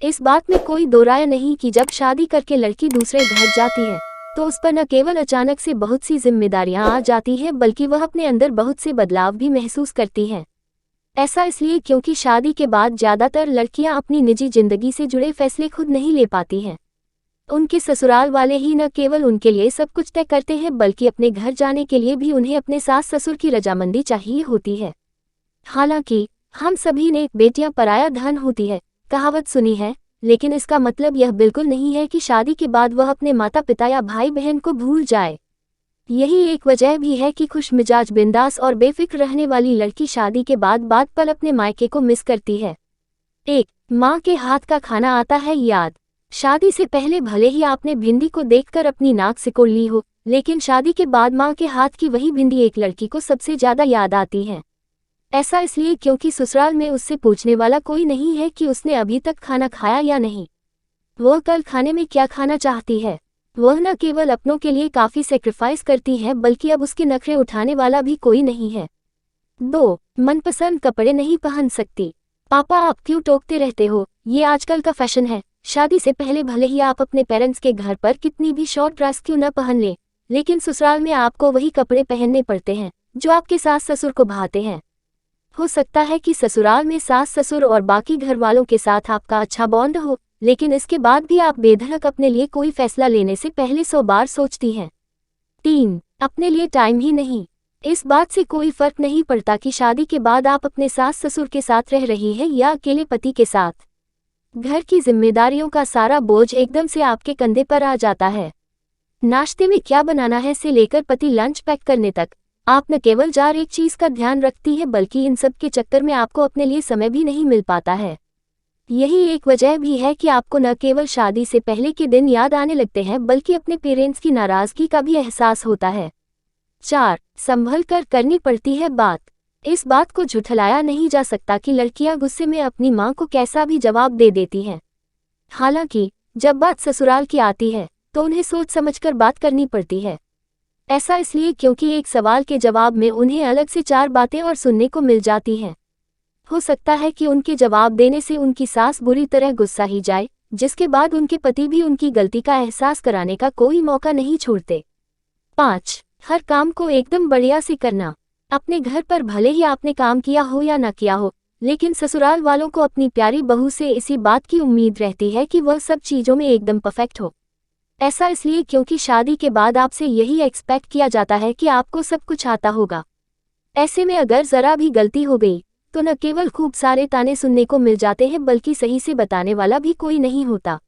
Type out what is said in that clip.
इस बात में कोई दो राय नहीं कि जब शादी करके लड़की दूसरे घर जाती है तो उस पर न केवल अचानक से बहुत सी जिम्मेदारियां आ जाती हैं बल्कि वह अपने अंदर बहुत से बदलाव भी महसूस करती हैं। ऐसा इसलिए क्योंकि शादी के बाद ज़्यादातर लड़कियां अपनी निजी जिंदगी से जुड़े फैसले खुद नहीं ले पाती हैं। उनके ससुराल वाले ही न केवल उनके लिए सब कुछ तय करते हैं बल्कि अपने घर जाने के लिए भी उन्हें अपने सास ससुर की रजामंदी चाहिए होती है। हालांकि हम सभी ने बेटियां पराया धन होती है कहावत सुनी है, लेकिन इसका मतलब यह बिल्कुल नहीं है कि शादी के बाद वह अपने माता पिता या भाई बहन को भूल जाए। यही एक वजह भी है कि खुशमिजाज बिंदास और बेफिक्र रहने वाली लड़की शादी के बाद बात पल अपने मायके को मिस करती है। 1. माँ के हाथ का खाना आता है याद। शादी से पहले भले ही आपने भिंडी को देखकर अपनी नाक सिकोड़ ली हो, लेकिन शादी के बाद माँ के हाथ की वही भिंडी एक लड़की को सबसे ज्यादा याद आती है। ऐसा इसलिए क्योंकि ससुराल में उससे पूछने वाला कोई नहीं है कि उसने अभी तक खाना खाया या नहीं, वह कल खाने में क्या खाना चाहती है। वह न केवल अपनों के लिए काफी सेक्रीफाइस करती है बल्कि अब उसके नखरे उठाने वाला भी कोई नहीं है। 2. मनपसंद कपड़े नहीं पहन सकती। पापा आप क्यों टोकते रहते हो, ये आजकल का फैशन है। शादी से पहले भले ही आप अपने पेरेंट्स के घर पर कितनी भी शॉर्ट ड्रेस क्यों न पहन लें, लेकिन ससुराल में आपको वही कपड़े पहनने पड़ते हैं जो आपके सास ससुर को भाते हैं। हो सकता है कि ससुराल में सास ससुर और बाकी घर वालों के साथ आपका अच्छा बॉन्ड हो, लेकिन इसके बाद भी आप बेधड़क अपने लिए कोई फैसला लेने से पहले 100 बार सोचती हैं। 3. अपने लिए टाइम ही नहीं। इस बात से कोई फर्क नहीं पड़ता कि शादी के बाद आप अपने सास ससुर के साथ रह रही हैं या अकेले पति के साथ। घर की जिम्मेदारियों का सारा बोझ एकदम से आपके कंधे पर आ जाता है। नाश्ते में क्या बनाना है से लेकर पति लंच पैक करने तक आप न केवल जार एक चीज का ध्यान रखती है बल्कि इन सब के चक्कर में आपको अपने लिए समय भी नहीं मिल पाता है। यही एक वजह भी है कि आपको न केवल शादी से पहले के दिन याद आने लगते हैं बल्कि अपने पेरेंट्स की नाराजगी का भी एहसास होता है। 4. संभल कर करनी पड़ती है बात। इस बात को झुठलाया नहीं जा सकता कि लड़कियां गुस्से में अपनी मां को कैसा भी जवाब दे देती हैं। हालांकि जब बात ससुराल की आती है तो उन्हें सोच समझकर बात करनी पड़ती है। ऐसा इसलिए क्योंकि एक सवाल के जवाब में उन्हें अलग से 4 बातें और सुनने को मिल जाती हैं। हो सकता है कि उनके जवाब देने से उनकी सास बुरी तरह गुस्सा ही जाए, जिसके बाद उनके पति भी उनकी गलती का एहसास कराने का कोई मौका नहीं छोड़ते। 5. हर काम को एकदम बढ़िया से करना। अपने घर पर भले ही आपने काम किया हो या ना किया हो, लेकिन ससुराल वालों को अपनी प्यारी बहू से इसी बात की उम्मीद रहती है कि वह सब चीज़ों में एकदम परफेक्ट हो। ऐसा इसलिए क्योंकि शादी के बाद आपसे यही एक्सपेक्ट किया जाता है कि आपको सब कुछ आता होगा। ऐसे में अगर जरा भी गलती हो गई तो न केवल खूब सारे ताने सुनने को मिल जाते हैं बल्कि सही से बताने वाला भी कोई नहीं होता।